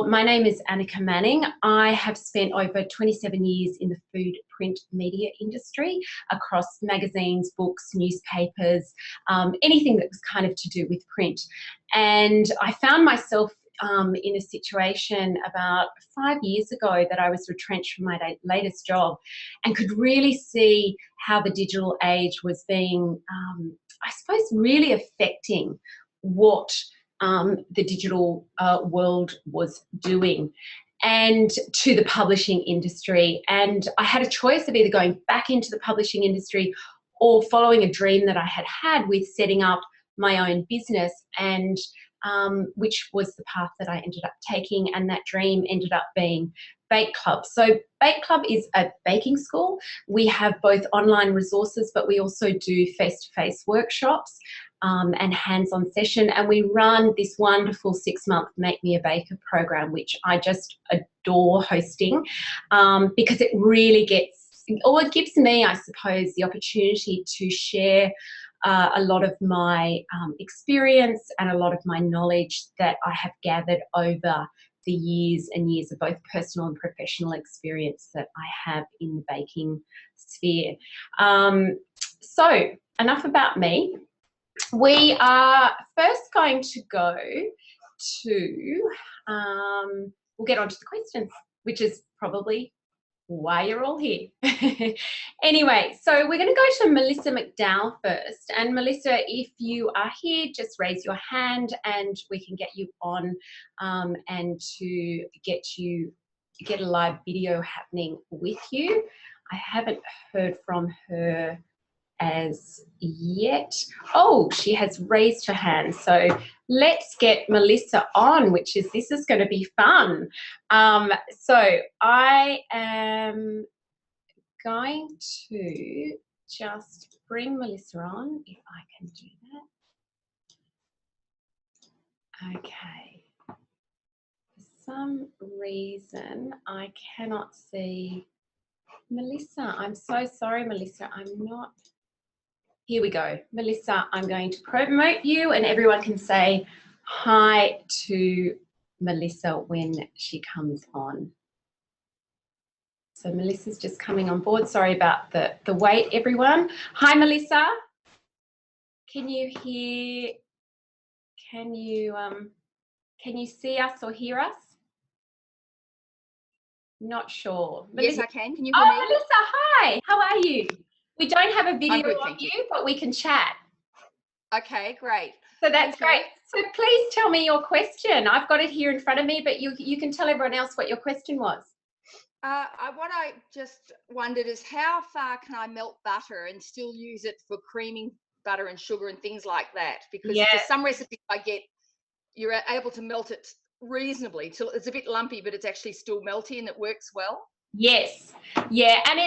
My name is Anneka Manning. I have spent over 27 years in the food print media industry across magazines, books, newspapers, anything that was kind of to do with print. And I found myself in a situation about 5 years ago that I was retrenched from my latest job and could really see how the digital age was being, I suppose, really affecting what the digital world was doing and to the publishing industry. And I had a choice of either going back into the publishing industry or following a dream that I had had with setting up my own business, and which was the path that I ended up taking, and that dream ended up being Bake Club. So Bake Club is a baking school. We have both online resources, but we also do face-to-face workshops and hands-on session, and we run this wonderful 6-month Make Me a Baker program, which I just adore hosting because it really it gives me, I suppose, the opportunity to share a lot of my experience and a lot of my knowledge that I have gathered over the years and years of both personal and professional experience that I have in the baking sphere. So enough about me. We are first going to go to, we'll get on to the questions, which is probably why you're all here. Anyway, so we're going to go to Melissa McDowell first. And Melissa, if you are here, just raise your hand and we can get you on and to get a live video happening with you. I haven't heard from her as yet. Oh, she has raised her hand. So let's get Melissa on, this is going to be fun. So I am going to just bring Melissa on, if I can do that. Okay. For some reason, I cannot see Melissa. I'm so sorry, Melissa. I'm not. Here we go. Melissa, I'm going to promote you and everyone can say hi to Melissa when she comes on. So Melissa's just coming on board. Sorry about the wait, everyone. Hi, Melissa. Can you hear, can you see us or hear us? Not sure. Melissa, yes, I can. Can you hear me? Oh, Melissa, hi. How are you? We don't have a video of you, but we can chat. Okay, great. So that's great. So please tell me your question. I've got it here in front of me, but you can tell everyone else what your question was. What I just wondered is how far can I melt butter and still use it for creaming butter and sugar and things like that? Because for some recipes I get, you're able to melt it reasonably till it's a bit lumpy, but it's actually still melty and it works well. Yes. Yeah. And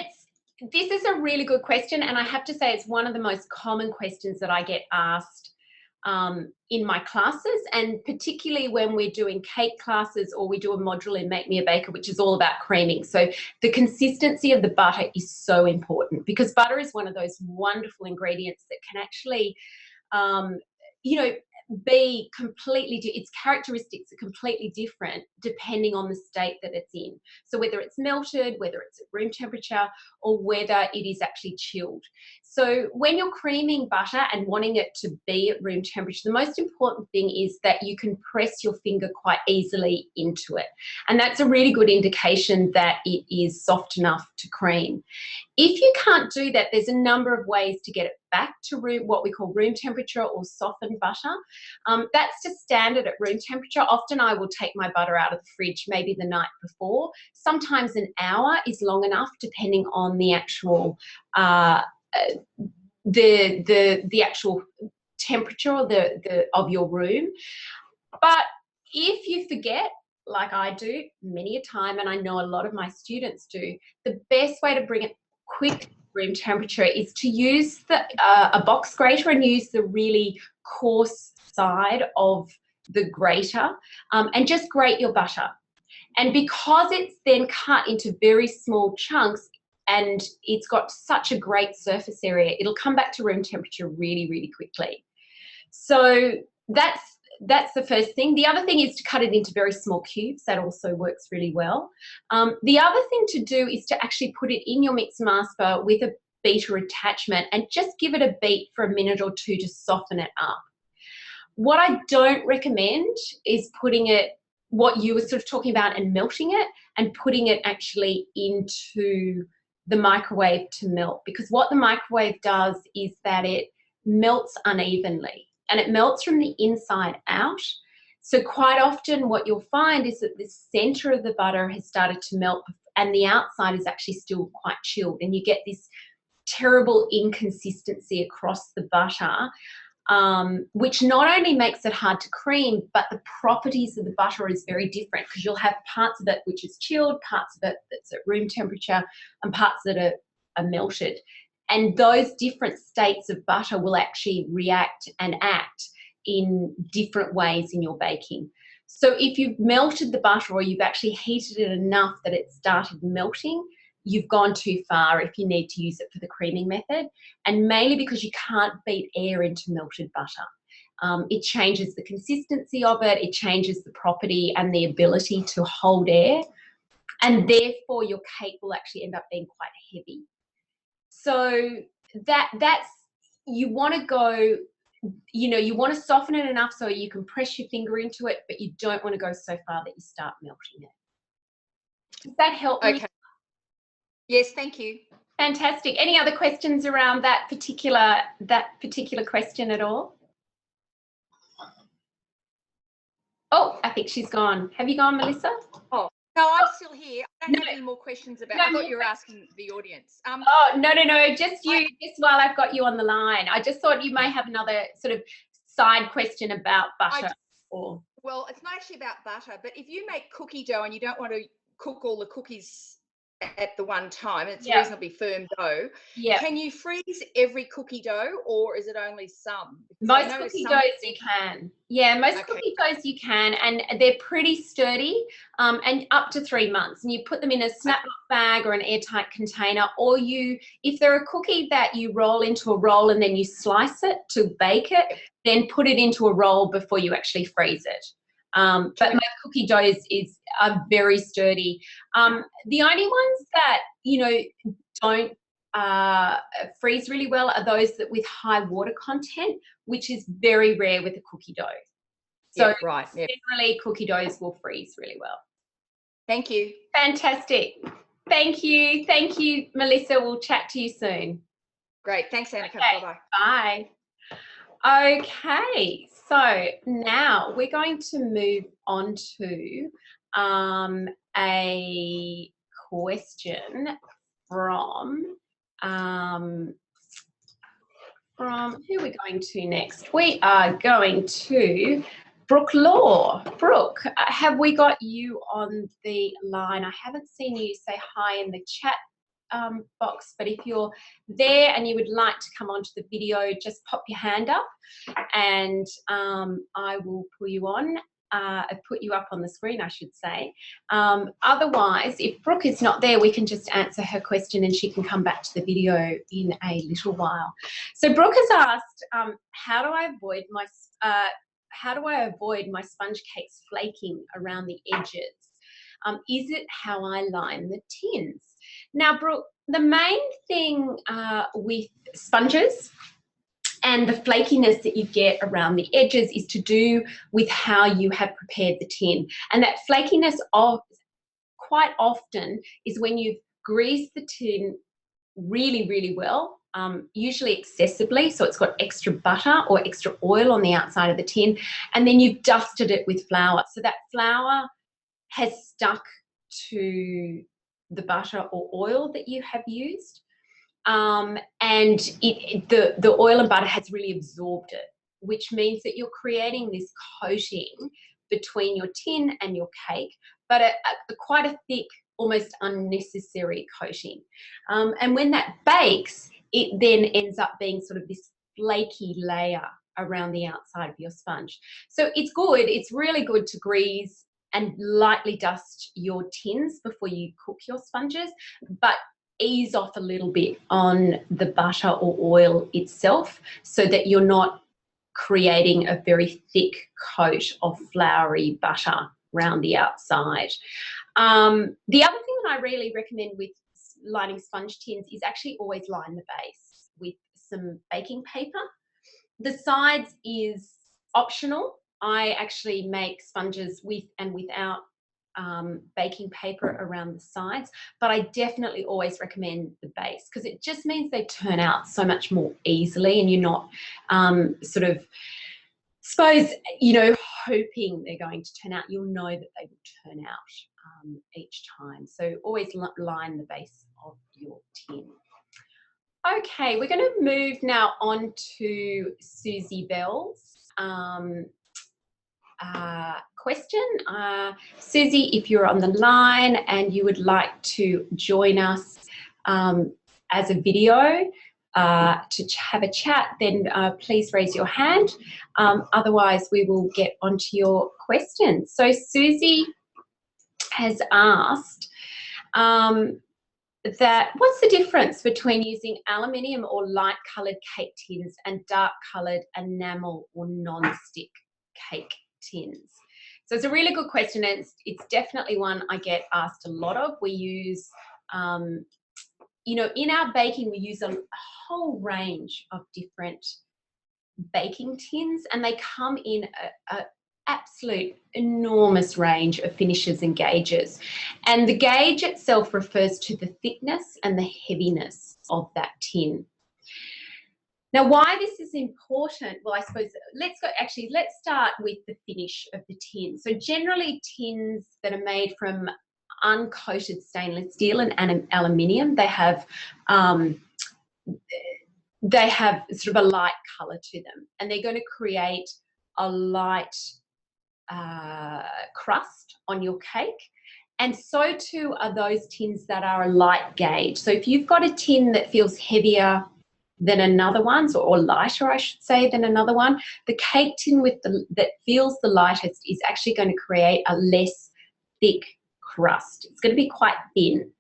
this is a really good question, and I have to say it's one of the most common questions that I get asked in my classes, and particularly when we're doing cake classes or we do a module in Make Me a Baker, which is all about creaming. So the consistency of the butter is so important because butter is one of those wonderful ingredients that can actually, be completely, its characteristics are completely different depending on the state that it's in. So whether it's melted, whether it's at room temperature, or whether it is actually chilled. So when you're creaming butter and wanting it to be at room temperature, the most important thing is that you can press your finger quite easily into it. And that's a really good indication that it is soft enough to cream. If you can't do that, there's a number of ways to get it back to what we call room temperature or softened butter. That's just standard at room temperature. Often I will take my butter out of the fridge maybe the night before. Sometimes an hour is long enough depending on the actual the actual temperature of your room. But if you forget, like I do many a time, and I know a lot of my students do, the best way to bring it quick room temperature is to use a box grater and use the really coarse side of the grater and just grate your butter. And because it's then cut into very small chunks and it's got such a great surface area, it'll come back to room temperature really, really quickly. So that's that's the first thing. The other thing is to cut it into very small cubes. That also works really well. The other thing to do is to actually put it in your mix master with a beater attachment and just give it a beat for a minute or two to soften it up. What I don't recommend is putting it, what you were sort of talking about, and melting it and putting it actually into the microwave to melt, because what the microwave does is that it melts unevenly and it melts from the inside out. So quite often what you'll find is that the center of the butter has started to melt and the outside is actually still quite chilled, and you get this terrible inconsistency across the butter, which not only makes it hard to cream, but the properties of the butter is very different, because you'll have parts of it which is chilled, parts of it that's at room temperature, and parts that are melted. And those different states of butter will actually react and act in different ways in your baking. So if you've melted the butter, or you've actually heated it enough that it started melting, you've gone too far if you need to use it for the creaming method, and mainly because you can't beat air into melted butter. It changes the consistency of it, it changes the property and the ability to hold air, and therefore your cake will actually end up being quite heavy. So that's, you want to go, you know, you want to soften it enough so you can press your finger into it, but you don't want to go so far that you start melting it. Does that help? Okay. Yes, thank you. Fantastic. Any other questions around that particular question at all? Oh, I think she's gone. Have you gone, Melissa? Oh, no, I'm still here. I don't have any more questions about. I thought you were asking the audience. Oh, no, just you. Just while I've got you on the line, I just thought you may have another sort of side question about butter. Well, it's not actually about butter, but if you make cookie dough and you don't want to cook all the cookies at the one time, it's reasonably firm dough, can you freeze every cookie dough, or is it only some? Most cookie doughs you can. Yeah, most cookie doughs you can, and they're pretty sturdy, and up to 3 months. And you put them in a snap lock bag or an airtight container, or if they're a cookie that you roll into a roll and then you slice it to bake it, then put it into a roll before you actually freeze it. But most cookie doughs are very sturdy. The only ones that, you know, don't freeze really well are those that with high water content, which is very rare with a cookie dough. So generally cookie doughs will freeze really well. Thank you. Fantastic. Thank you. Thank you, Melissa. We'll chat to you soon. Great. Thanks, Anneka. Okay. Bye-bye. Bye. Okay. So now we're going to move on to a question from who are we going to next? We are going to Brooke Law. Brooke, have we got you on the line? I haven't seen you say hi in the chat box, but if you're there and you would like to come onto the video, just pop your hand up and I will pull you on, put you up on the screen, I should say. Otherwise, if Brooke is not there, we can just answer her question and she can come back to the video in a little while. So Brooke has asked, how do I avoid my sponge cakes flaking around the edges? Is it how I line the tins? Now, Brooke, the main thing with sponges and the flakiness that you get around the edges is to do with how you have prepared the tin. And that flakiness quite often is when you've greased the tin really, really well, usually excessively, so it's got extra butter or extra oil on the outside of the tin, and then you've dusted it with flour. So that flour has stuck to the butter or oil that you have used, and the oil and butter has really absorbed it, which means that you're creating this coating between your tin and your cake, but quite a thick, almost unnecessary coating. And when that bakes, it then ends up being sort of this flaky layer around the outside of your sponge. So it's good, it's really good to grease and lightly dust your tins before you cook your sponges, but ease off a little bit on the butter or oil itself so that you're not creating a very thick coat of floury butter around the outside. The other thing that I really recommend with lining sponge tins is actually always line the base with some baking paper. The sides is optional. I actually make sponges with and without baking paper around the sides, but I definitely always recommend the base because it just means they turn out so much more easily, and you're not sort of, suppose, you know, hoping they're going to turn out. You'll know that they will turn out each time. So always line the base of your tin. Okay, we're going to move now on to Susie Bell's question. Susie, if you're on the line and you would like to join us as a video to have a chat, then please raise your hand. Otherwise, we will get onto your questions. So Susie has asked that what's the difference between using aluminium or light coloured cake tins and dark coloured enamel or non-stick cake tins? So it's a really good question, and it's definitely one I get asked a lot of. We use, you know, in our baking, we use a whole range of different baking tins, and they come in a absolute enormous range of finishes and gauges. And the gauge itself refers to the thickness and the heaviness of that tin. Now, why this is important, well, I suppose let's start with the finish of the tin. So generally tins that are made from uncoated stainless steel and aluminium, they have sort of a light colour to them, and they're going to create a light crust on your cake. And so too are those tins that are a light gauge. So if you've got a tin that feels heavier than another one, or lighter, I should say, than another one, the cake tin that feels the lightest is actually going to create a less thick crust. It's going to be quite thin.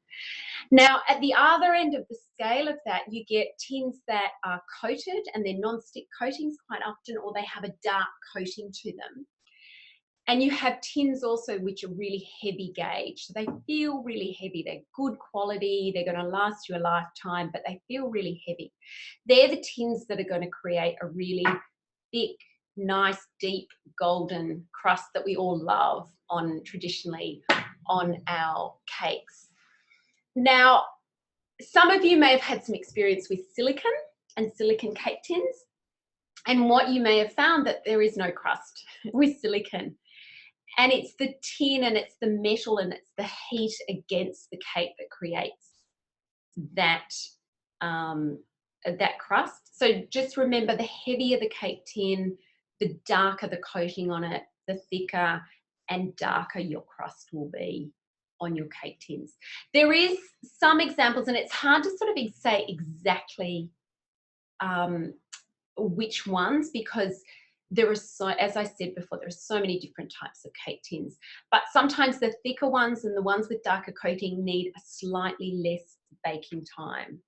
Now, at the other end of the scale of that, you get tins that are coated, and they're non-stick coatings quite often, or they have a dark coating to them. And you have tins also which are really heavy gauge. So they feel really heavy. They're good quality. They're going to last you a lifetime, but they feel really heavy. They're the tins that are going to create a really thick, nice, deep, golden crust that we all love traditionally on our cakes. Now, some of you may have had some experience with silicone and silicone cake tins. And what you may have found that there is no crust with silicone. And it's the tin and it's the metal and it's the heat against the cake that creates that, that crust. So just remember, the heavier the cake tin, the darker the coating on it, the thicker and darker your crust will be on your cake tins. There is some examples, and it's hard to sort of say exactly which ones, because there are so, as I said before, there are so many different types of cake tins. But sometimes the thicker ones and the ones with darker coating need a slightly less baking time.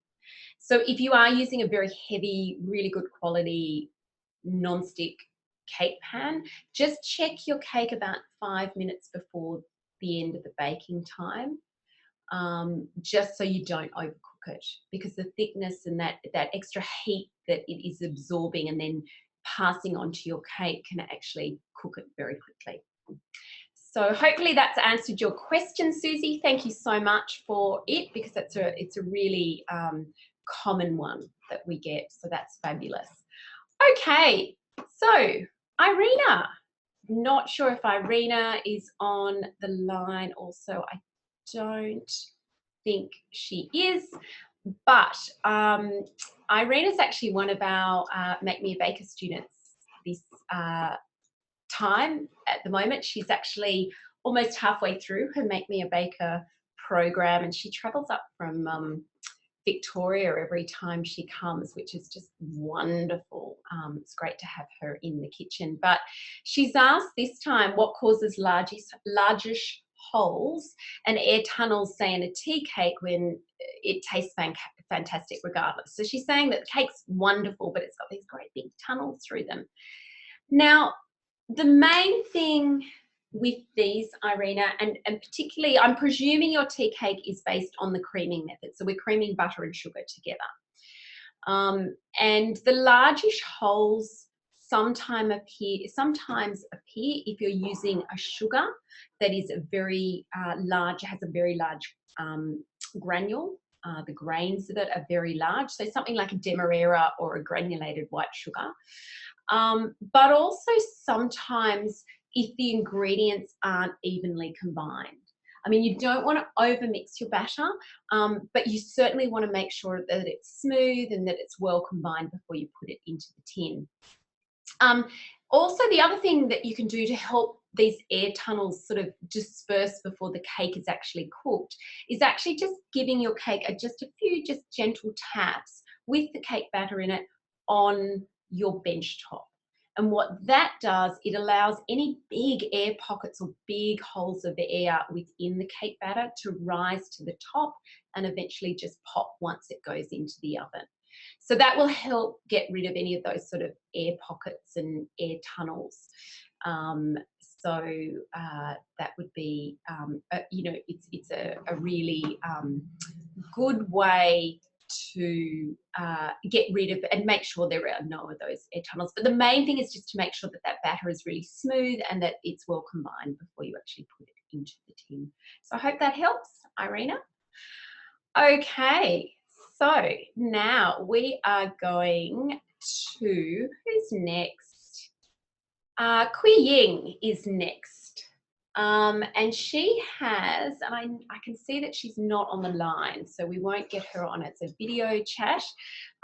So if you are using a very heavy, really good quality non-stick cake pan, just check your cake about 5 minutes before the end of the baking time, just so you don't overcook it, because the thickness and that extra heat that it is absorbing and then passing onto your cake can actually cook it very quickly. So hopefully that's answered your question, Susie. Thank you so much for it, because it's a really common one that we get. So that's fabulous. Okay, so Irina, not sure if Irina is on the line also. I don't think she is, but Irina's actually one of our Make Me a Baker students this time at the moment. She's actually almost halfway through her Make Me a Baker program, and she travels up from Victoria every time she comes, which is just wonderful. It's great to have her in the kitchen. But she's asked this time, what causes largish holes and air tunnels, say in a tea cake, when it tastes fantastic regardless. So she's saying that the cake's wonderful, but it's got these great big tunnels through them. Now, the main thing with these, Irina, and particularly, I'm presuming your tea cake is based on the creaming method. So we're creaming butter and sugar together. And the largish holes sometimes appear if you're using a sugar that is a very large, has a very large granule. The grains of it are very large, so something like a demerara or a granulated white sugar. But also sometimes if the ingredients aren't evenly combined. I mean, you don't want to overmix your batter, but you certainly want to make sure that it's smooth and that it's well combined before you put it into the tin. Also, the other thing that you can do to help these air tunnels sort of disperse before the cake is actually cooked is actually just giving your cake just a few just gentle taps with the cake batter in it on your bench top. And what that does, it allows any big air pockets or big holes of air within the cake batter to rise to the top and eventually just pop once it goes into the oven. So that will help get rid of any of those sort of air pockets and air tunnels. That would be, it's a really good way to get rid of and make sure there are no of those air tunnels. But the main thing is just to make sure that that batter is really smooth and that it's well combined before you actually put it into the tin. So I hope that helps, Irina. Okay, so now we are going to, who's next? Kui Ying is next. And she has, and I can see that she's not on the line, so we won't get her on. It's a video chat.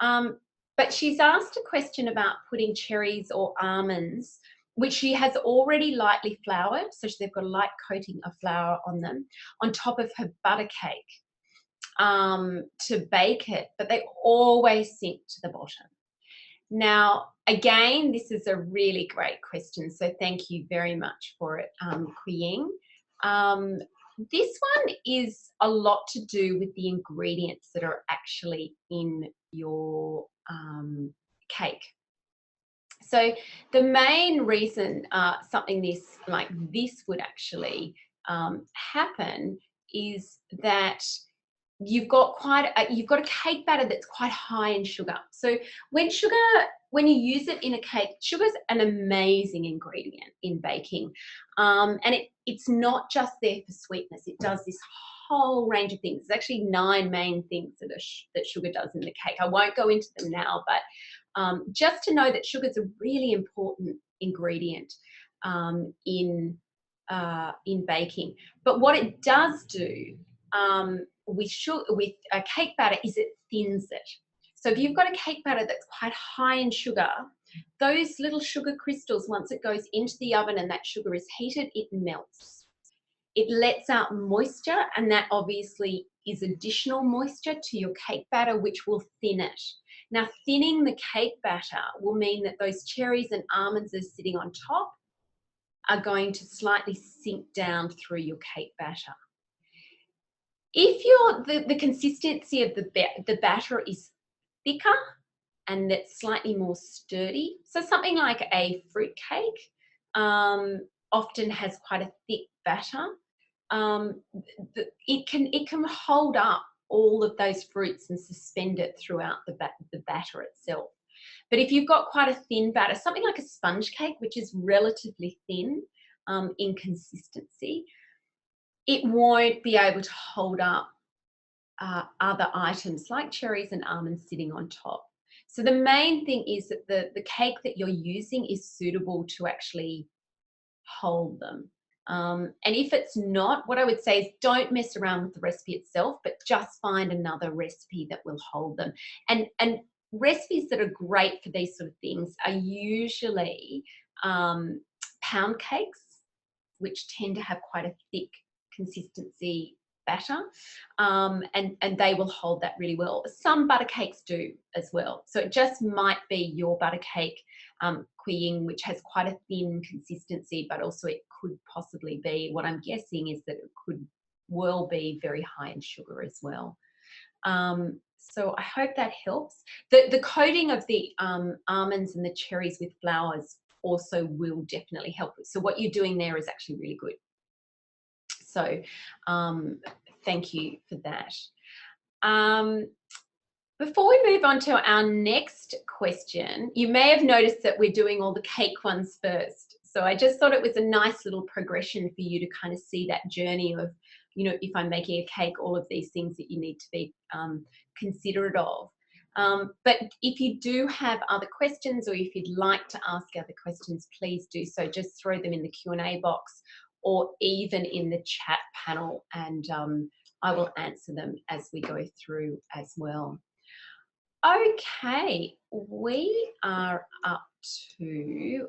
But she's asked a question about putting cherries or almonds, which she has already lightly floured, so they've got a light coating of flour on them, on top of her butter cake to bake it, but they always sink to the bottom. Now, again, this is a really great question, so thank you very much for it, Kui Ying. This one is a lot to do with the ingredients that are actually in your cake. So the main reason something like this would actually happen is that you've got a cake batter that's quite high in sugar. So when you use it in a cake, sugar's an amazing ingredient in baking, and it's not just there for sweetness. It does this whole range of things. There's actually 9 main things that sugar does in the cake. I won't go into them now, but just to know that sugar is a really important ingredient in baking. But what it does do with a cake batter is it thins it. So if you've got a cake batter that's quite high in sugar, those little sugar crystals, once it goes into the oven and that sugar is heated, it melts. It lets out moisture, and that obviously is additional moisture to your cake batter, which will thin it. Now, thinning the cake batter will mean that those cherries and almonds that are sitting on top are going to slightly sink down through your cake batter. If the consistency of the batter is thicker and it's slightly more sturdy, so something like a fruit cake often has quite a thick batter, it can hold up all of those fruits and suspend it throughout the batter itself. But if you've got quite a thin batter, something like a sponge cake, which is relatively thin in consistency, it won't be able to hold up other items like cherries and almonds sitting on top. So the main thing is that the cake that you're using is suitable to actually hold them. And if it's not, what I would say is don't mess around with the recipe itself, but just find another recipe that will hold them. And recipes that are great for these sort of things are usually pound cakes, which tend to have quite a thick consistency batter, and they will hold that really well. Some butter cakes do as well. So it just might be your butter cake, Kui Ying, which has quite a thin consistency, but also it could possibly be, what I'm guessing is that it could well be very high in sugar as well. So I hope that helps. The coating of the almonds and the cherries with flowers also will definitely help. So what you're doing there is actually really good. So thank you for that. Before we move on to our next question, you may have noticed that we're doing all the cake ones first. So I just thought it was a nice little progression for you to kind of see that journey of, you know, if I'm making a cake, all of these things that you need to be considerate of. But if you do have other questions, or if you'd like to ask other questions, please do so. Just throw them in the Q&A box or even in the chat panel, and I will answer them as we go through as well. Okay, we are up to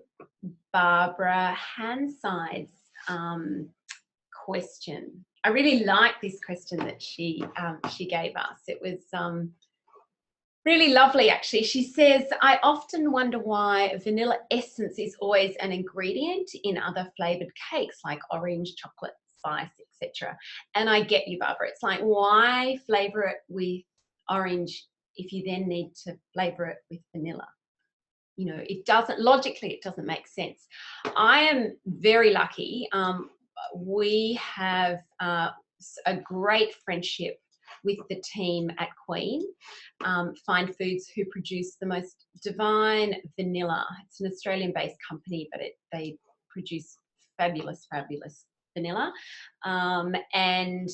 Barbara Hanside's question. I really like this question that she gave us. It was really lovely, actually. She says, I often wonder why vanilla essence is always an ingredient in other flavoured cakes like orange, chocolate, spice, etc. And I get you, Barbara. It's like, why flavour it with orange if you then need to flavour it with vanilla? You know, it doesn't, logically, it doesn't make sense. I am very lucky. We have a great friendship with the team at Queen Fine Foods, who produce the most divine vanilla. It's an Australian-based company, but they produce fabulous, fabulous vanilla. And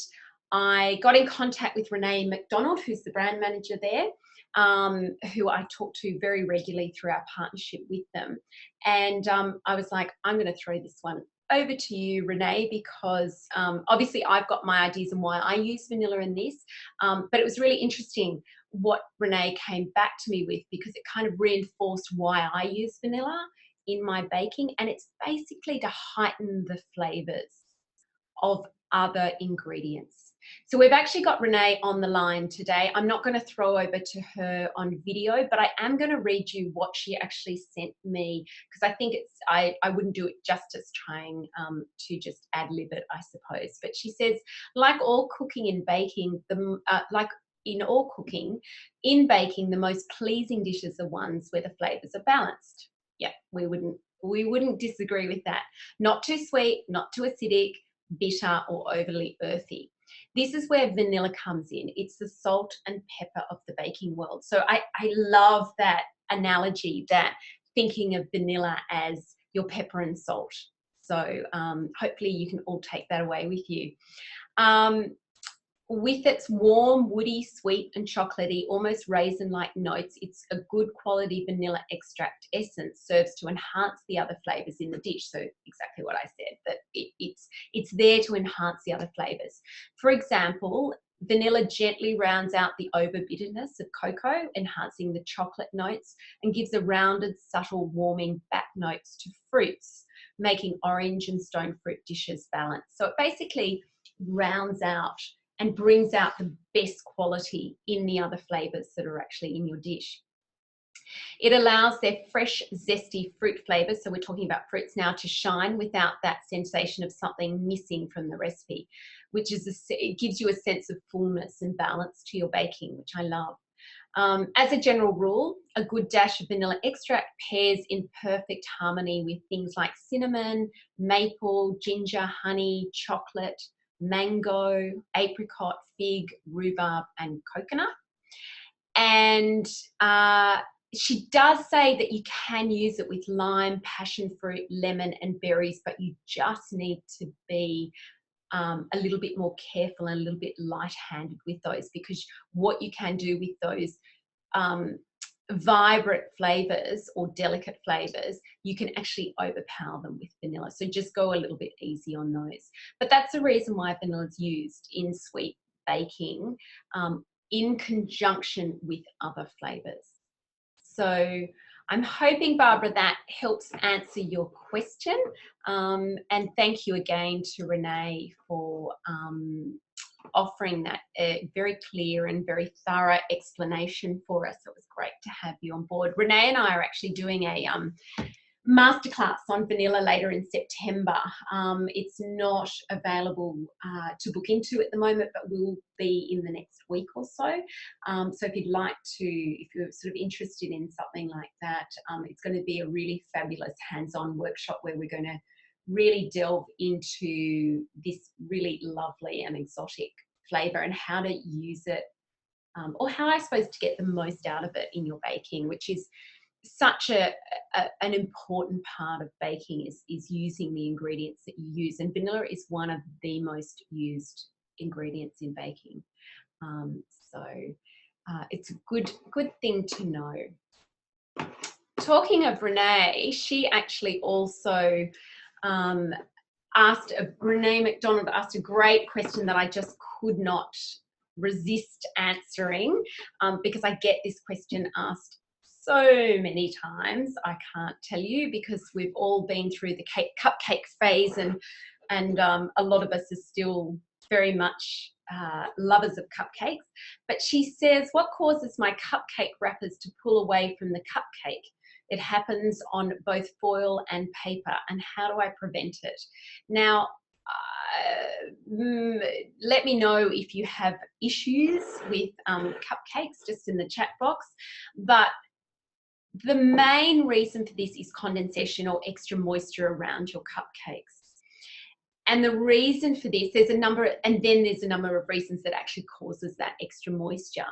I got in contact with Renee McDonald, who's the brand manager there, who I talk to very regularly through our partnership with them. And I was like, I'm going to throw this one over to you, Renee, because obviously I've got my ideas on why I use vanilla in this, but it was really interesting what Renee came back to me with, because it kind of reinforced why I use vanilla in my baking, and it's basically to heighten the flavours of other ingredients. So we've actually got Renee on the line today. I'm not going to throw over to her on video, but I am going to read you what she actually sent me, because I think it's, I wouldn't do it justice trying to just ad-lib it, I suppose. But she says, like all cooking and baking, in all cooking, in baking, the most pleasing dishes are ones where the flavours are balanced. Yeah, we wouldn't disagree with that. Not too sweet, not too acidic, bitter, or overly earthy. This is where vanilla comes in. It's the salt and pepper of the baking world. So I love that analogy, that thinking of vanilla as your pepper and salt. So hopefully you can all take that away with you. With its warm, woody, sweet and chocolatey, almost raisin-like notes, it's a good quality vanilla extract essence, serves to enhance the other flavours in the dish. So exactly what I said, that it's there to enhance the other flavours. For example, vanilla gently rounds out the over-bitterness of cocoa, enhancing the chocolate notes, and gives a rounded, subtle, warming back notes to fruits, making orange and stone fruit dishes balanced. So it basically rounds out and brings out the best quality in the other flavours that are actually in your dish. It allows their fresh, zesty fruit flavours, so we're talking about fruits now, to shine without that sensation of something missing from the recipe, which is, it gives you a sense of fullness and balance to your baking, which I love. As a general rule, a good dash of vanilla extract pairs in perfect harmony with things like cinnamon, maple, ginger, honey, chocolate, mango, apricot, fig, rhubarb and coconut. And she does say that you can use it with lime, passion fruit, lemon and berries, but you just need to be a little bit more careful and a little bit light-handed with those, because what you can do with those vibrant flavours or delicate flavours, you can actually overpower them with vanilla. So just go a little bit easy on those. But that's the reason why vanilla is used in sweet baking in conjunction with other flavours. So I'm hoping, Barbara, that helps answer your question. And thank you again to Renee for offering that very clear and very thorough explanation for us. It was great to have you on board. Renee and I are actually doing a masterclass on vanilla later in September. It's not available to book into at the moment, but will be in the next week or so. So if you'd like to, if you're sort of interested in something like that, it's going to be a really fabulous hands-on workshop where we're going to really delve into this really lovely and exotic flavour and how to use it, or how I suppose to get the most out of it in your baking, which is such an important part of baking, is using the ingredients that you use. And vanilla is one of the most used ingredients in baking. So it's a good thing to know. Talking of Renee, she actually also Renee McDonald asked a great question that I just could not resist answering, because I get this question asked so many times. I can't tell you, because we've all been through the cupcake phase, and a lot of us are still very much lovers of cupcakes. But she says, what causes my cupcake wrappers to pull away from the cupcake? It happens on both foil and paper, and how do I prevent it? Now, let me know if you have issues with cupcakes, just in the chat box. But the main reason for this is condensation or extra moisture around your cupcakes. And the reason for this, there's a number of reasons that actually causes that extra moisture.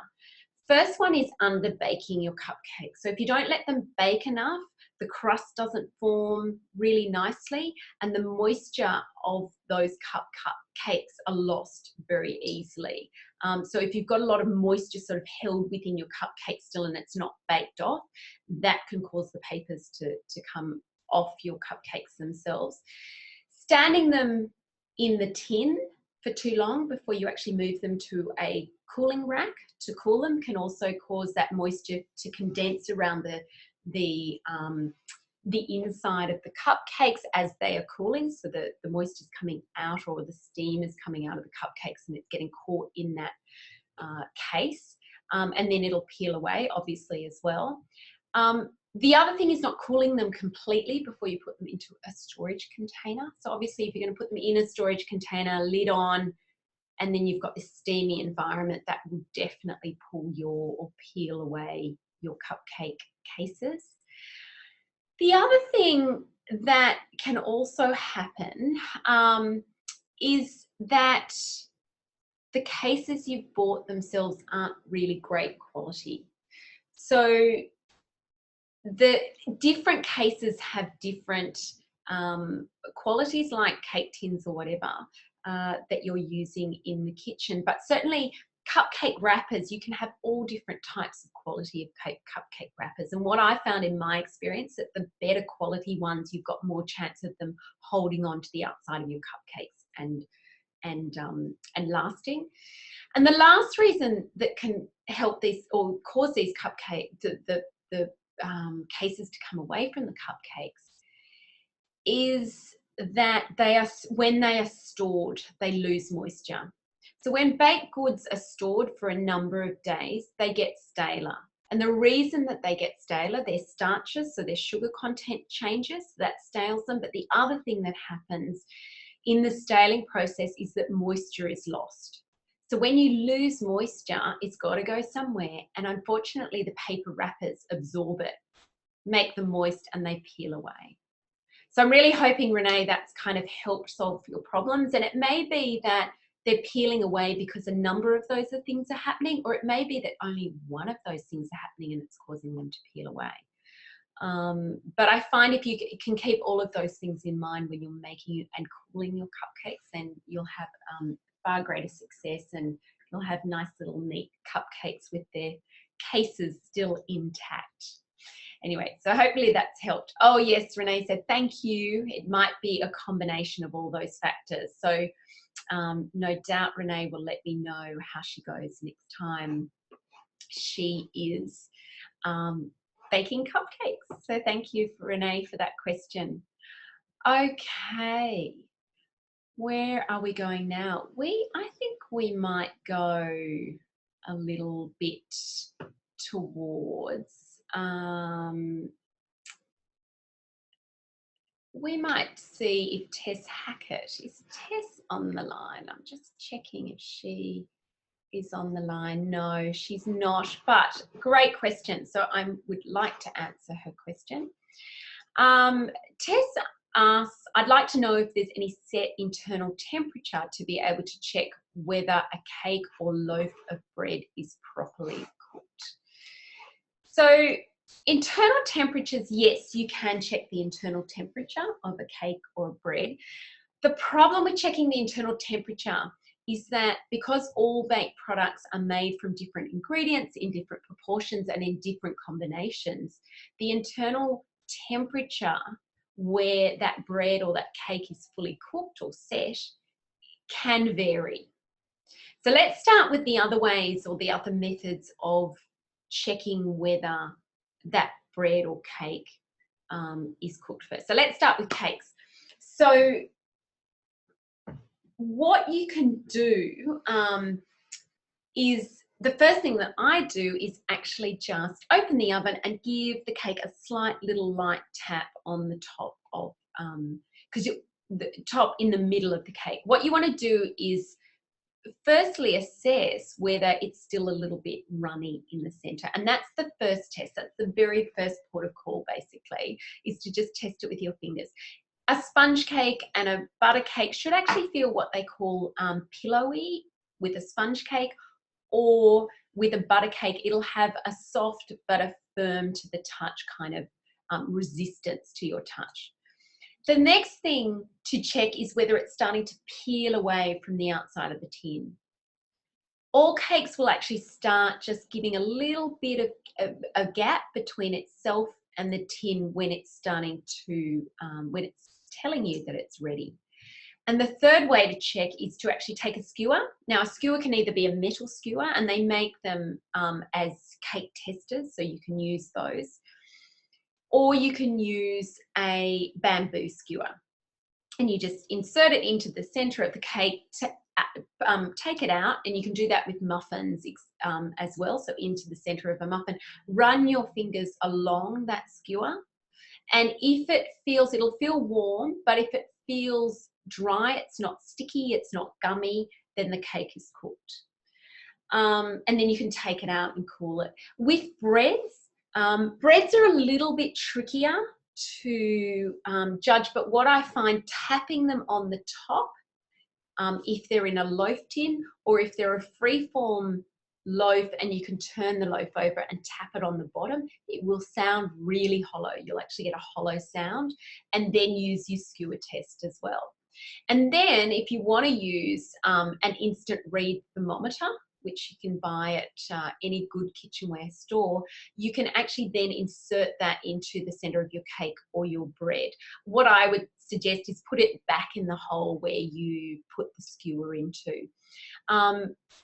First one is under baking your cupcakes. So if you don't let them bake enough, the crust doesn't form really nicely, and the moisture of those cupcakes are lost very easily. So if you've got a lot of moisture sort of held within your cupcake still and it's not baked off, that can cause the papers to come off your cupcakes themselves. Standing them in the tin for too long before you actually move them to a cooling rack to cool them can also cause that moisture to condense around the inside of the cupcakes as they are cooling, so the moisture is coming out, or the steam is coming out of the cupcakes, and it's getting caught in that case, and then it'll peel away, obviously, as well. The other thing is not cooling them completely before you put them into a storage container. So obviously, if you're going to put them in a storage container, lid on, and then you've got this steamy environment, that will definitely pull or peel away your cupcake cases. The other thing that can also happen is that the cases you've bought themselves aren't really great quality. So the different cases have different qualities, like cake tins or whatever that you're using in the kitchen. But certainly cupcake wrappers, you can have all different types of quality of cupcake wrappers. And what I found in my experience, that the better quality ones, you've got more chance of them holding on to the outside of your cupcakes and lasting. And the last reason that can help this or cause these the cases to come away from the cupcakes is that when they are stored, they lose moisture. So when baked goods are stored for a number of days, they get staler. And the reason that they get staler, they're starches, so their sugar content changes, so that stales them. But the other thing that happens in the staling process is that moisture is lost. So when you lose moisture, it's got to go somewhere. And unfortunately, the paper wrappers absorb it, make them moist, and they peel away. So I'm really hoping, Renee, that's kind of helped solve your problems. And it may be that they're peeling away because a number of those things are happening, or it may be that only one of those things are happening and it's causing them to peel away. But I find if you can keep all of those things in mind when you're making and cooling your cupcakes, then you'll have far greater success, and you'll have nice little neat cupcakes with their cases still intact. Anyway, so hopefully that's helped. Oh yes, Renee said, thank you. It might be a combination of all those factors. So no doubt Renee will let me know how she goes next time she is baking cupcakes. So thank you, Renee, for that question. Okay, where are we going now? I think we might go a little bit towards we might see if Tess Hackett, is Tess on the line? I'm just checking if she is on the line. No, she's not, but great question. So I would like to answer her question. Tess asks, I'd like to know if there's any set internal temperature to be able to check whether a cake or loaf of bread is properly cooked. So internal temperatures, yes, you can check the internal temperature of a cake or a bread. The problem with checking the internal temperature is that because all baked products are made from different ingredients in different proportions and in different combinations, the internal temperature where that bread or that cake is fully cooked or set can vary. So let's start with the other ways or the other methods of checking whether that bread or cake is cooked first. So let's start with cakes. So what you can do is, the first thing that I do is actually just open the oven and give the cake a slight little light tap on the top of, because the top in the middle of the cake. What you want to do is firstly assess whether it's still a little bit runny in the center, and that's the first test. That's the very first port of call, basically, is to just test it with your fingers. A sponge cake and a butter cake should actually feel what they call pillowy with a sponge cake, or with a butter cake it'll have a soft but a firm to the touch kind of resistance to your touch. The next thing to check is whether it's starting to peel away from the outside of the tin. All cakes will actually start just giving a little bit of a gap between itself and the tin when it's starting to, when it's telling you that it's ready. And the third way to check is to actually take a skewer. Now, a skewer can either be a metal skewer, and they make them as cake testers, so you can use those, or you can use a bamboo skewer. And you just insert it into the center of the cake, take it out, and you can do that with muffins as well, so into the center of a muffin. Run your fingers along that skewer, and if it feels, it'll feel warm, but if it feels dry, it's not sticky, it's not gummy, then the cake is cooked. And then you can take it out and cool it. With breads, breads are a little bit trickier to judge, but what I find, tapping them on the top, if they're in a loaf tin, or if they're a free-form loaf and you can turn the loaf over and tap it on the bottom, it will sound really hollow. You'll actually get a hollow sound, and then use your skewer test as well. And then if you want to use an instant read thermometer, which you can buy at any good kitchenware store, you can actually then insert that into the center of your cake or your bread. What I would suggest is put it back in the hole where you put the skewer into.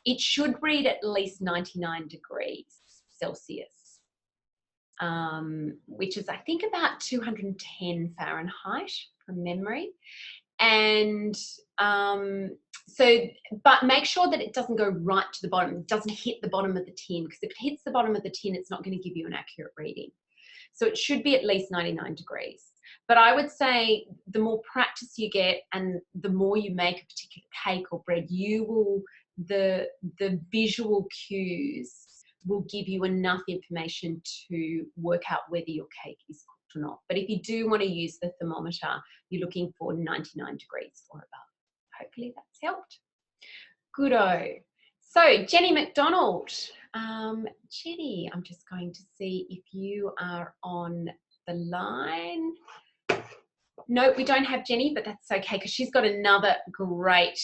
It should read at least 99 degrees Celsius, which is, I think, about 210 Fahrenheit from memory. And but make sure that it doesn't go right to the bottom. It doesn't hit the bottom of the tin, because if it hits the bottom of the tin, it's not going to give you an accurate reading. So it should be at least 99 degrees. But I would say the more practice you get and the more you make a particular cake or bread, the visual cues will give you enough information to work out whether your cake is cooked or not. But if you do want to use the thermometer, you're looking for 99 degrees or above. Hopefully that's helped. Good-o. So Jenny McDonald. Jenny, I'm just going to see if you are on the line. No, we don't have Jenny, but that's okay, because she's got another great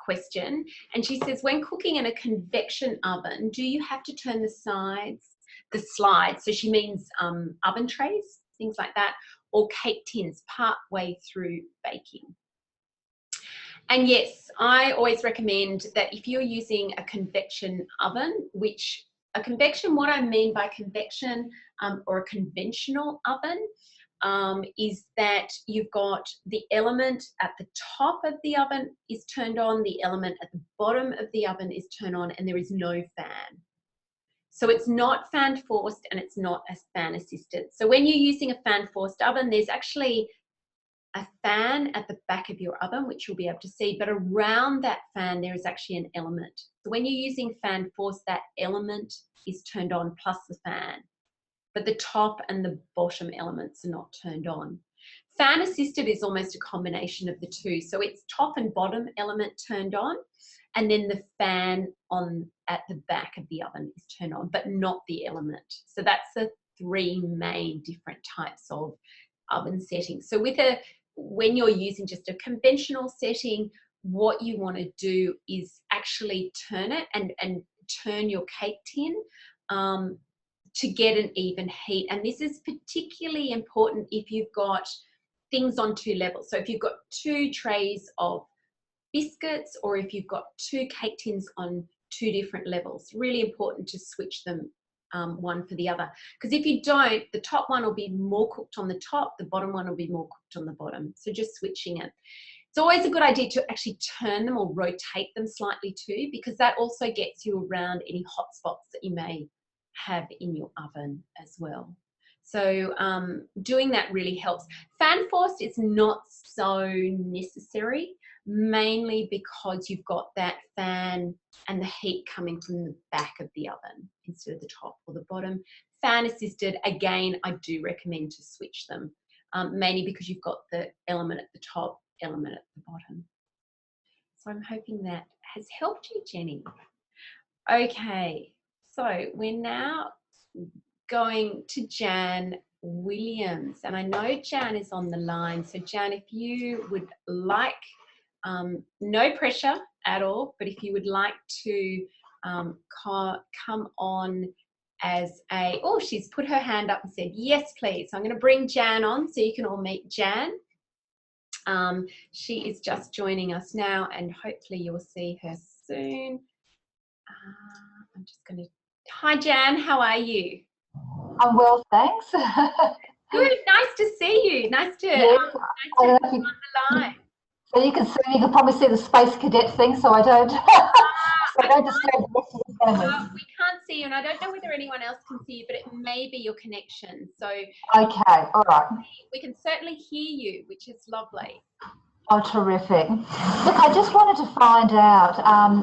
question. And she says, when cooking in a convection oven, do you have to turn the slides, so she means oven trays, things like that, or cake tins part way through baking? And yes, I always recommend that if you're using a convection oven, which a convection, what I mean by convection or a conventional oven, is that you've got the element at the top of the oven is turned on, the element at the bottom of the oven is turned on, and there is no fan. So it's not fan forced and it's not a fan assisted. So when you're using a fan forced oven, there's actually a fan at the back of your oven, which you'll be able to see, but around that fan, there is actually an element. So when you're using fan forced, that element is turned on plus the fan, but the top and the bottom elements are not turned on. Fan assisted is almost a combination of the two. So it's top and bottom element turned on, and then the fan on at the back of the oven is turned on, but not the element. So that's the three main different types of oven settings. So when you're using just a conventional setting, what you want to do is actually turn it and turn your cake tin to get an even heat. And this is particularly important if you've got things on two levels. So if you've got two trays of biscuits, or if you've got two cake tins on two different levels, really important to switch them one for the other. Because if you don't, the top one will be more cooked on the top, the bottom one will be more cooked on the bottom. So just switching it. It's always a good idea to actually turn them or rotate them slightly too, because that also gets you around any hot spots that you may have in your oven as well. So doing that really helps. Fan forced is not so necessary, mainly because you've got that fan and the heat coming from the back of the oven instead of the top or the bottom. Fan assisted, again, I do recommend to switch them, mainly because you've got the element at the top, element at the bottom. So I'm hoping that has helped you, Jenny. Okay, so we're now going to Jan Williams, and I know Jan is on the line. So Jan, if you would like, no pressure at all, but if you would like to come on as a, oh, she's put her hand up and said, yes, please. So I'm going to bring Jan on so you can all meet Jan. She is just joining us now, and hopefully you'll see her soon. I'm just going to, hi Jan, how are you? I'm well, thanks. Good, nice to see you. Nice to have you on the line. So you can probably see the Space Cadet thing, so I don't, so I don't disturb the rest of the family. We can't see you, and I don't know whether anyone else can see you, but it may be your connection. So okay, all right. We can certainly hear you, which is lovely. Oh, terrific. Look, I just wanted to find out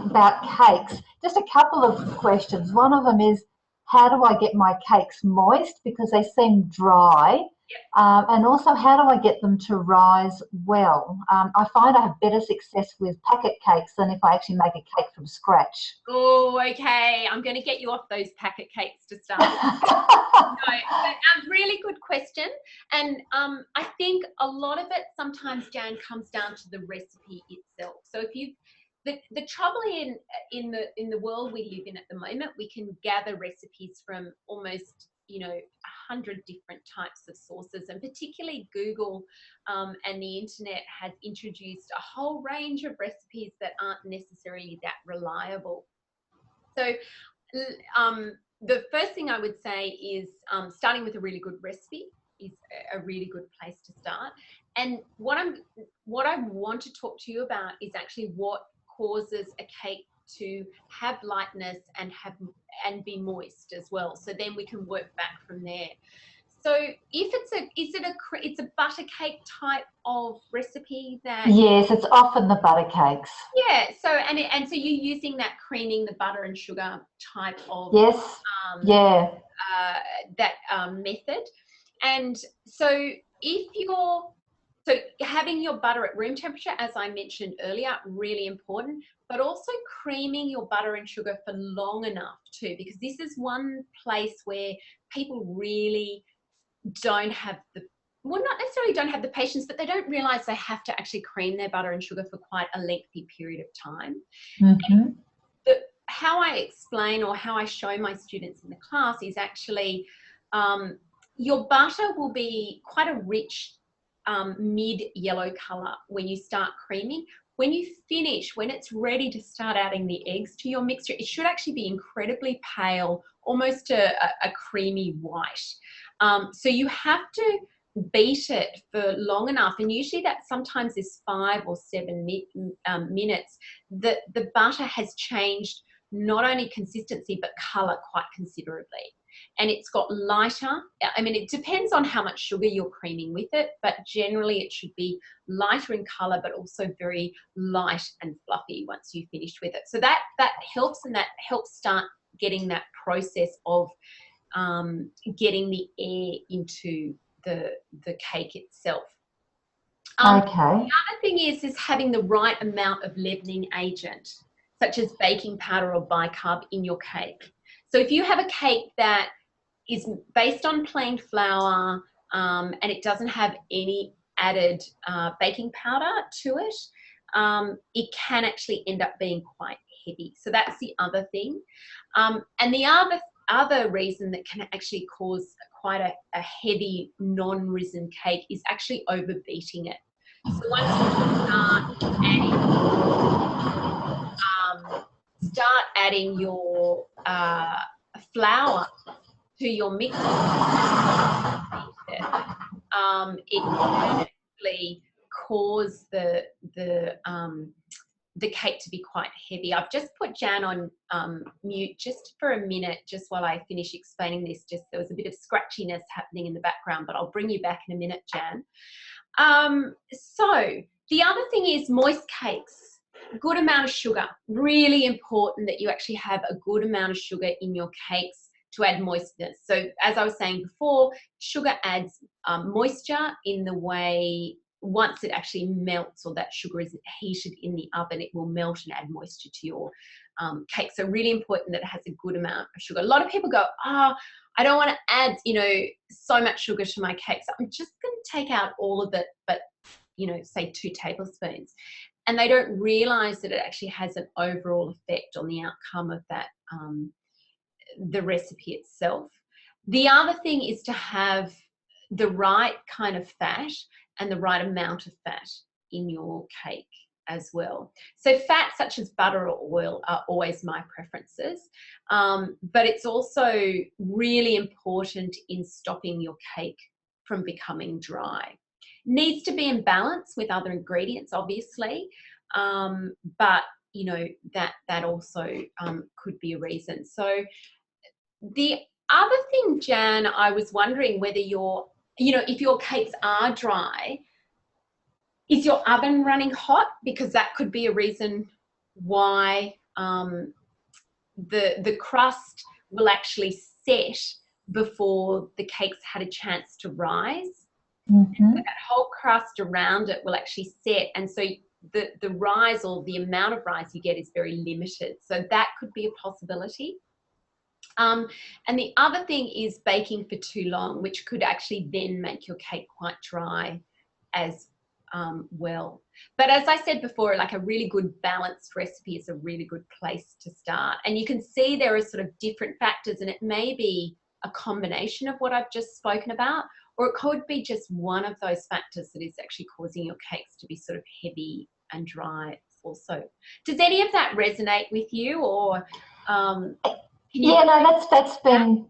about cakes. Just a couple of questions. One of them is, how do I get my cakes moist because they seem dry? Yep. And also, how do I get them to rise well? I find I have better success with packet cakes than if I actually make a cake from scratch. Oh, okay. I'm going to get you off those packet cakes to start. No, really good question. And I think a lot of it sometimes, Jan, comes down to the recipe itself. So if you the trouble in the world we live in at the moment, we can gather recipes from almost 100 different types of sources, and particularly Google and the internet has introduced a whole range of recipes that aren't necessarily that reliable. So the first thing I would say is starting with a really good recipe is a really good place to start. And what I want to talk to you about is actually what causes a cake to have lightness and be moist as well. So then we can work back from there. So if it's a butter cake type of recipe that... Yes, it's often the butter cakes. Yeah, so and so you're using that creaming the butter and sugar type of... Yes, that method. And so so having your butter at room temperature, as I mentioned earlier, really important, but also creaming your butter and sugar for long enough too, because this is one place where people really don't have not necessarily don't have the patience, but they don't realize they have to actually cream their butter and sugar for quite a lengthy period of time. Mm-hmm. How I explain or how I show my students in the class is actually your butter will be quite a rich mid-yellow color when you start creaming. When you finish, when it's ready to start adding the eggs to your mixture, it should actually be incredibly pale, almost a creamy white. So you have to beat it for long enough, and usually that sometimes is 5 or 7 minutes, that the butter has changed not only consistency but colour quite considerably. And it's got lighter, I mean, it depends on how much sugar you're creaming with it, but generally it should be lighter in colour, but also very light and fluffy once you've finished with it. So that helps, and that helps start getting that process of getting the air into the cake itself. Okay. The other thing is having the right amount of leavening agent, such as baking powder or bicarb, in your cake. So if you have a cake that is based on plain flour and it doesn't have any added baking powder to it, it can actually end up being quite heavy. So that's the other thing. And the other reason that can actually cause quite a heavy non-risen cake is actually overbeating it. So once you start adding your flour to your mixer, it can actually cause the cake to be quite heavy. I've just put Jan on mute just for a minute, just while I finish explaining this. Just there was a bit of scratchiness happening in the background, but I'll bring you back in a minute, Jan. So the other thing is moist cakes. Good amount of sugar. Really important that you actually have a good amount of sugar in your cakes to add moistness. So as I was saying before, sugar adds moisture in the way once it actually melts, or that sugar is heated in the oven, it will melt and add moisture to your cake. So really important that it has a good amount of sugar. A lot of people go, I don't want to add, so much sugar to my cake, so I'm just going to take out all of it, but, say 2 tablespoons. And they don't realize that it actually has an overall effect on the outcome of that, the recipe itself. The other thing is to have the right kind of fat and the right amount of fat in your cake as well. So fats such as butter or oil are always my preferences, but it's also really important in stopping your cake from becoming dry. Needs to be in balance with other ingredients, obviously, but that also could be a reason. So the other thing, Jan, I was wondering whether if your cakes are dry, is your oven running hot? Because that could be a reason why the crust will actually set before the cakes had a chance to rise. Mm-hmm. So that whole crust around it will actually set, and so the rise, or the amount of rise you get, is very limited. So that could be a possibility. And the other thing is baking for too long, which could actually then make your cake quite dry as well. But as I said before, like, a really good balanced recipe is a really good place to start. And you can see there are sort of different factors, and it may be a combination of what I've just spoken about, or it could be just one of those factors that is actually causing your cakes to be sort of heavy and dry also. Does any of that resonate with you, or that's been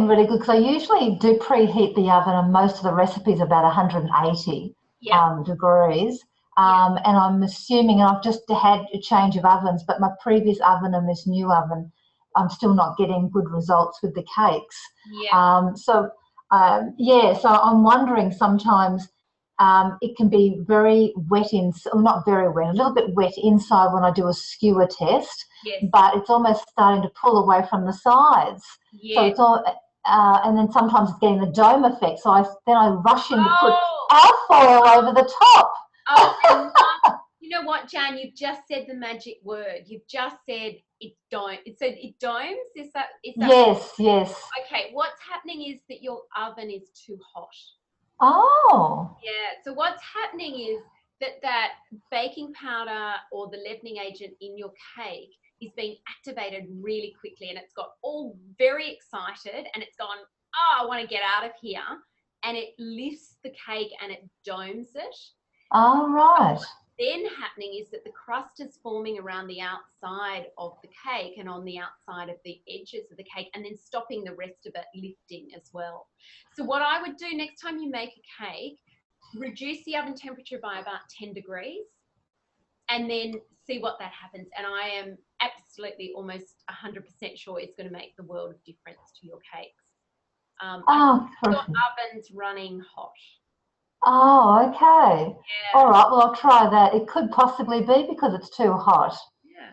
really good, because I usually do preheat the oven, and most of the recipes are about 180 degrees. And I'm assuming, and I've just had a change of ovens, but my previous oven and this new oven, I'm still not getting good results with the cakes. So I'm wondering, sometimes it can be very wet not very wet, a little bit wet inside when I do a skewer test. Yes. But it's almost starting to pull away from the sides. Yes. So it's all, and then sometimes it's getting the dome effect. So I rush in to put alfoil over the top. Oh, you know what, Jan? You've just said the magic word. You've just said it don't. It said it domes. Is that? Yes. Okay. What's happening is that your oven is too hot. Oh. Yeah. So what's happening is that baking powder or the leavening agent in your cake is being activated really quickly, and it's got all very excited, and it's gone, I want to get out of here, and it lifts the cake and it domes it. All right. What's then happening is that the crust is forming around the outside of the cake and on the outside of the edges of the cake, and then stopping the rest of it lifting as well. So what I would do next time you make a cake, reduce the oven temperature by about 10 degrees, and then see what that happens. And I am absolutely almost 100% sure it's going to make the world of difference to your cakes. I Oh, think your perfect. oven's running hot. Oh, okay. Yeah. All right, well, I'll try that. It could possibly be because it's too hot. Yeah.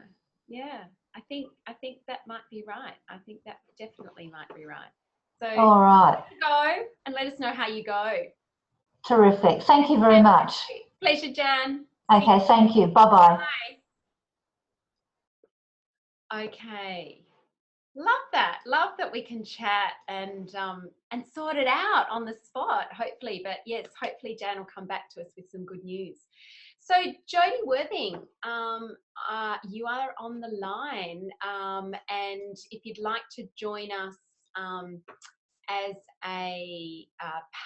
Yeah. I think that might be right. I think that definitely might be right. So All right. go and let us know how you go. Terrific. Thank you very much. Pleasure, Jan. Okay, thank you. Bye-bye. Bye. Okay. Love that. Love that we can chat and sort it out on the spot, hopefully. But yes, hopefully Jan will come back to us with some good news. So Jodie Worthing, you are on the line, and if you'd like to join us as a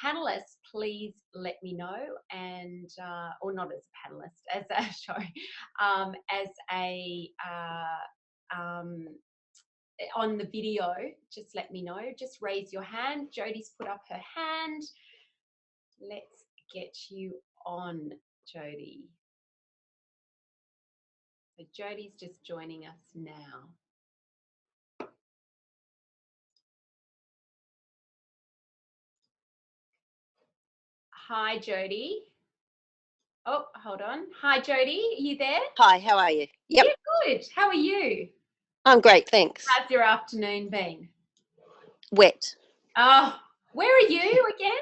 panelist, please let me know, and or not as a panelist, as a sorry, as a on the video, just let me know. Just raise your hand. Jodie's put up her hand. Let's get you on, Jodie. So Jodie's just joining us now. Hi, Jodie. Oh, hold on. Hi, Jodie. Are you there? Hi, how are you? Yep. Yeah, good. How are you? I'm great, thanks. How's your afternoon been? Wet. Oh, where are you again?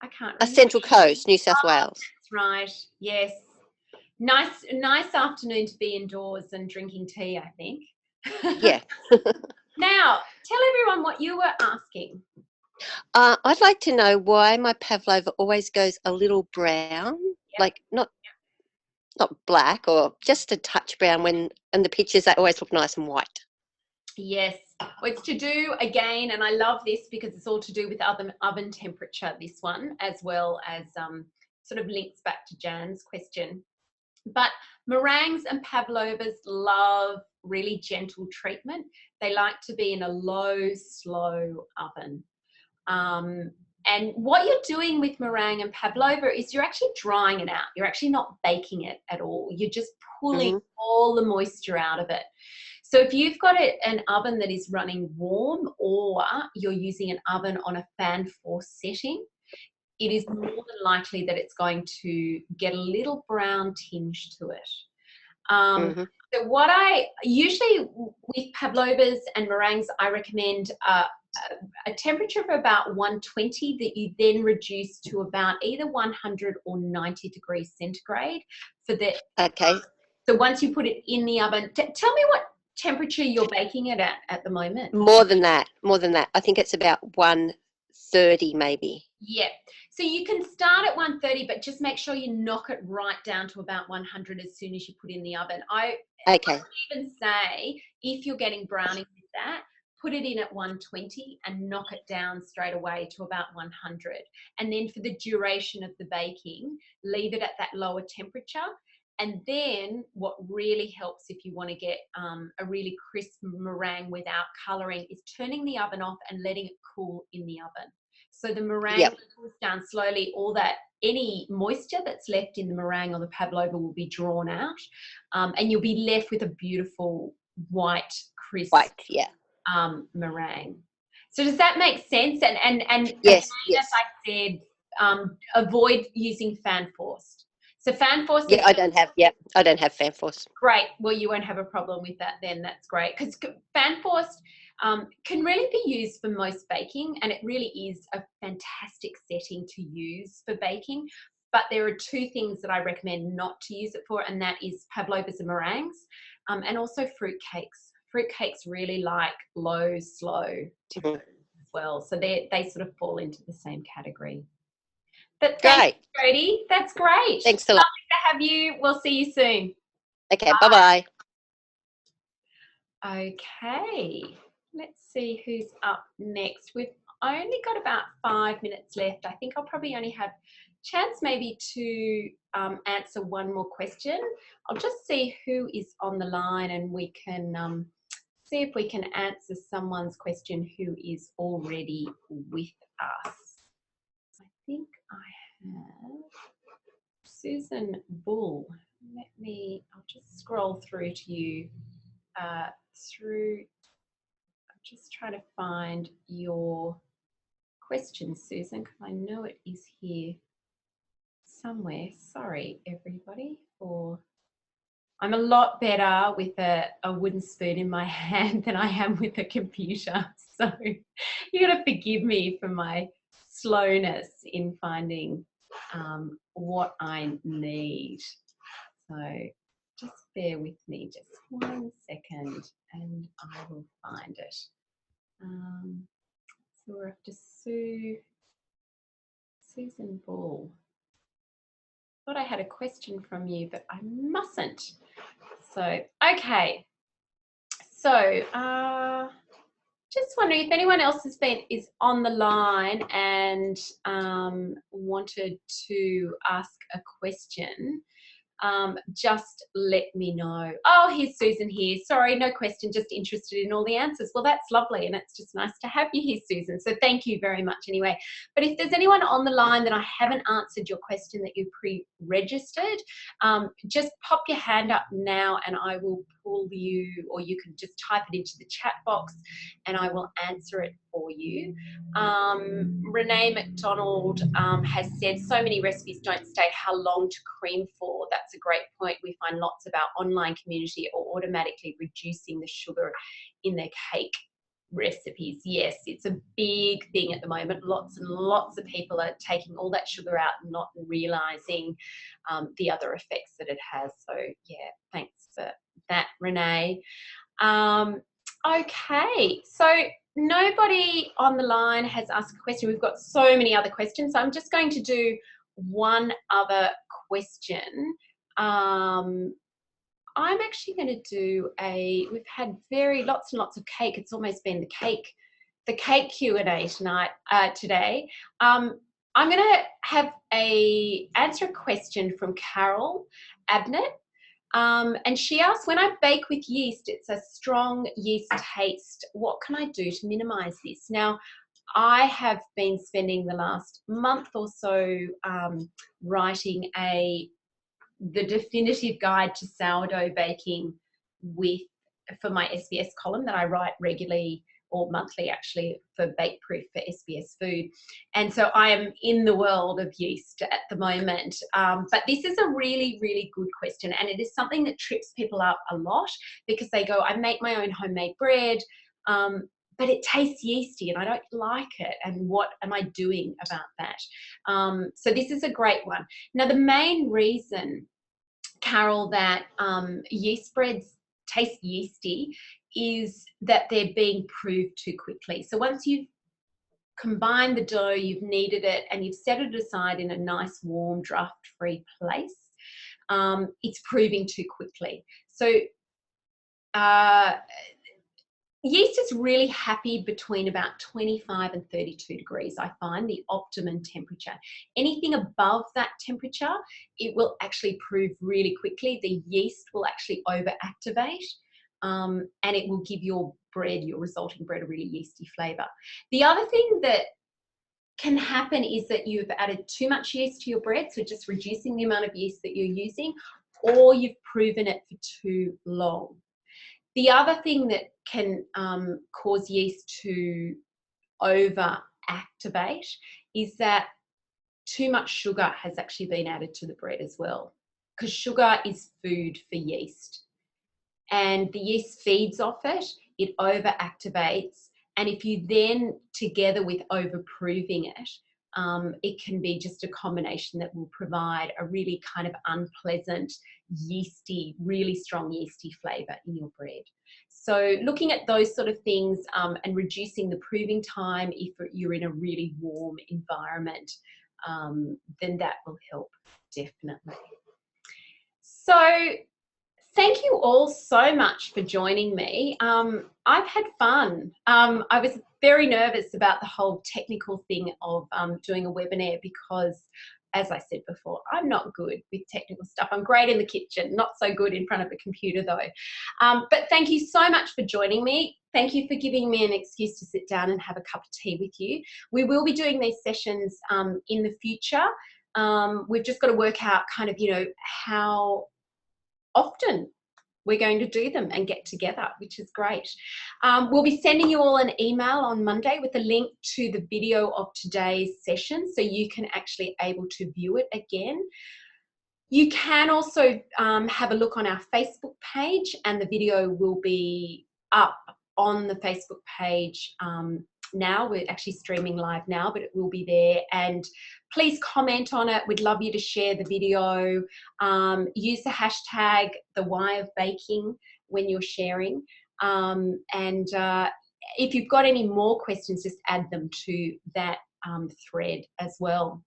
I can't remember. Central Coast, New South Wales. That's right. Yes. Nice afternoon to be indoors and drinking tea, I think. Yeah. Now, tell everyone what you were asking. I'd like to know why my pavlova always goes a little brown, like not black, or just a touch brown when in the pictures they always look nice and white. Yes, well, it's to do again, and I love this because it's all to do with oven temperature, this one, as well as sort of links back to Jan's question. But meringues and pavlovas love really gentle treatment. They like to be in a low, slow oven. And what you're doing with meringue and pavlova is you're actually drying it out. You're actually not baking it at all. You're just pulling all the moisture out of it. So if you've got an oven that is running warm, or you're using an oven on a fan force setting, it is more than likely that it's going to get a little brown tinge to it. So what I usually with pavlovas and meringues, I recommend a temperature of about 120 that you then reduce to about either 100 or 90 degrees centigrade for the. Okay. So once you put it in the oven, tell me what temperature you're baking it at the moment. More than that. I think it's about 130 maybe. Yeah. So you can start at 130, but just make sure you knock it right down to about 100 as soon as you put in the oven. I would even say if you're getting browning with that, put it in at 120 and knock it down straight away to about 100. And then for the duration of the baking, leave it at that lower temperature. And then what really helps if you want to get a really crisp meringue without colouring is turning the oven off and letting it cool in the oven. So the meringue cools down slowly, all that, any moisture that's left in the meringue or the pavlova will be drawn out, and you'll be left with a beautiful white, crisp meringue. So does that make sense? And yes, again, as I said, avoid using fan forced. So fan force. Yeah, I don't have fan force. Great. Well, you won't have a problem with that then. That's great, because fan forced can really be used for most baking, and it really is a fantastic setting to use for baking. But there are two things that I recommend not to use it for, and that is pavlovas and meringues, and also fruit cakes. Fruit cakes really like low, slow temperatures as well. So they sort of fall into the same category. But thanks, Jodie. That's great. Thanks a lot. Lovely to have you. We'll see you soon. Okay, bye-bye. Okay, let's see who's up next. We've only got about 5 minutes left. I think I'll probably only have chance maybe to answer one more question. I'll just see who is on the line, and we can see if we can answer someone's question who is already with us. I think I have Susan Bull. I'll just scroll through to you, through, I'm just trying to find your question, Susan, because I know it is here somewhere. Sorry, everybody, for I'm a lot better with a wooden spoon in my hand than I am with a computer. So you're going to forgive me for my slowness in finding what I need. So just bear with me just 1 second and I will find it. So we're up to Susan Ball. Thought I had a question from you, but I mustn't. So, okay. So, just wondering if anyone else is on the line and wanted to ask a question. Just let me know. Oh, here's Susan here. Sorry, no question, just interested in all the answers. Well, that's lovely, and it's just nice to have you here, Susan. So thank you very much anyway. But if there's anyone on the line that I haven't answered your question that you pre-registered, just pop your hand up now and I will pull you, or you can just type it into the chat box and I will answer it for you. Renee McDonald has said so many recipes don't state how long to cream for. That's a great point. We find lots of our online community are automatically reducing the sugar in their cake recipes. Yes, it's a big thing at the moment. Lots and lots of people are taking all that sugar out and not realizing the other effects that it has. So yeah, thanks for that, Renee. Okay, so nobody on the line has asked a question. We've got so many other questions. So I'm just going to do one other question. I'm actually going to do we've had lots and lots of cake. It's almost been the cake Q&A today. I'm going to answer a question from Carol Abnett. And she asked, when I bake with yeast, it's a strong yeast taste. What can I do to minimize this? Now, I have been spending the last month or so writing the definitive guide to sourdough baking for my SBS column that I write regularly or monthly actually for Bake Proof for SBS Food. And so I am in the world of yeast at the moment. But this is a really, really good question. And it is something that trips people up a lot because they go, I make my own homemade bread, but it tastes yeasty and I don't like it. And what am I doing about that? So this is a great one. Now, the main reason, Carol, that yeast breads taste yeasty is that they're being proved too quickly. So once you've combined the dough, you've kneaded it, and you've set it aside in a nice, warm, draft-free place, it's proving too quickly. So yeast is really happy between about 25 and 32 degrees, I find, the optimum temperature. Anything above that temperature, it will actually prove really quickly. The yeast will actually overactivate. And it will give your resulting bread, a really yeasty flavour. The other thing that can happen is that you've added too much yeast to your bread, so just reducing the amount of yeast that you're using, or you've proven it for too long. The other thing that can cause yeast to overactivate is that too much sugar has actually been added to the bread as well, because sugar is food for yeast. And the yeast feeds off it, it overactivates, and if you then, together with overproving it, it can be just a combination that will provide a really kind of unpleasant, yeasty, really strong yeasty flavour in your bread. So looking at those sort of things and reducing the proving time if you're in a really warm environment, then that will help, definitely. So thank you all so much for joining me. I've had fun. I was very nervous about the whole technical thing of doing a webinar because, as I said before, I'm not good with technical stuff. I'm great in the kitchen, not so good in front of a computer though. But thank you so much for joining me. Thank you for giving me an excuse to sit down and have a cup of tea with you. We will be doing these sessions in the future. We've just got to work out kind of, how often we're going to do them and get together, which is great. We'll be sending you all an email on Monday with a link to the video of today's session, so you can actually able to view it again. You can also have a look on our Facebook page, and the video will be up on the Facebook page now. We're actually streaming live now, but it will be there. And please comment on it. We'd love you to share the video. Use the hashtag the why of baking when you're sharing. If you've got any more questions, just add them to that thread as well.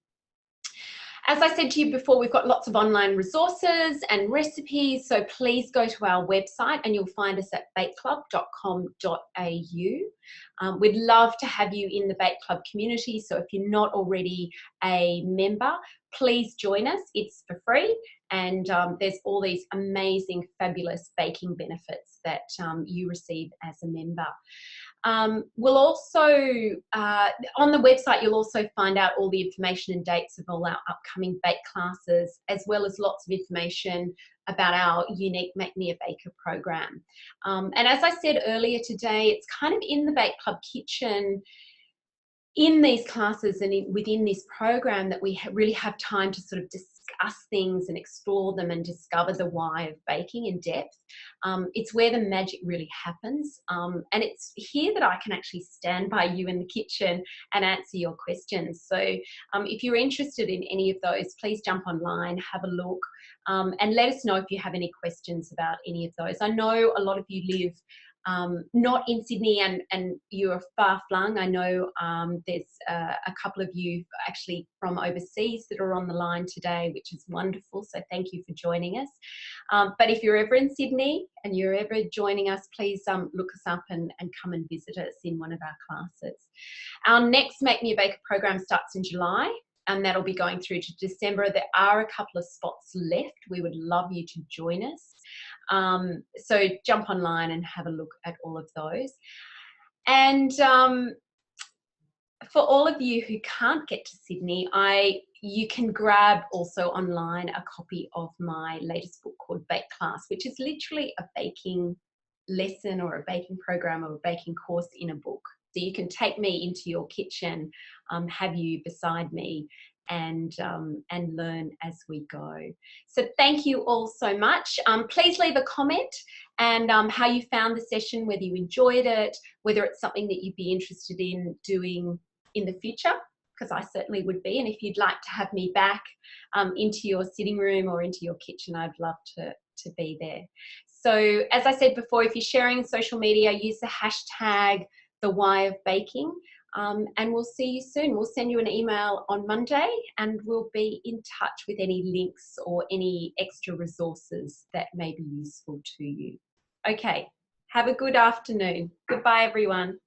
As I said to you before, we've got lots of online resources and recipes, so please go to our website and you'll find us at bakeclub.com.au. We'd love to have you in the Bake Club community, so if you're not already a member, please join us. It's for free, and there's all these amazing, fabulous baking benefits that you receive as a member. We'll also, on the website, you'll also find out all the information and dates of all our upcoming bake classes, as well as lots of information about our unique Make Me a Baker program. And as I said earlier today, it's kind of in the Bake Club kitchen, in these classes and within this program, that we really have time to sort of discuss things and explore them and discover the why of baking in depth. It's where the magic really happens, and it's here that I can actually stand by you in the kitchen and answer your questions. So if you're interested in any of those, please jump online, have a look, and let us know if you have any questions about any of those. I know a lot of you live not in Sydney and you're far flung. I know there's a couple of you actually from overseas that are on the line today, which is wonderful. So thank you for joining us. But if you're ever in Sydney and you're ever joining us, please look us up and come and visit us in one of our classes. Our next Make Me a Baker program starts in July, and that'll be going through to December. There are a couple of spots left. We would love you to join us. So jump online and have a look at all of those. And for all of you who can't get to Sydney, you can grab also online a copy of my latest book called Bake Class, which is literally a baking lesson or a baking program or a baking course in a book. So you can take me into your kitchen, have you beside me, and learn as we go. So thank you all so much. Please leave a comment and how you found the session, whether you enjoyed it, whether it's something that you'd be interested in doing in the future, because I certainly would be. And if you'd like to have me back into your sitting room or into your kitchen, I'd love to be there. So as I said before, if you're sharing social media, use the hashtag the why of baking. And we'll see you soon. We'll send you an email on Monday and we'll be in touch with any links or any extra resources that may be useful to you. Okay, have a good afternoon. Goodbye, everyone.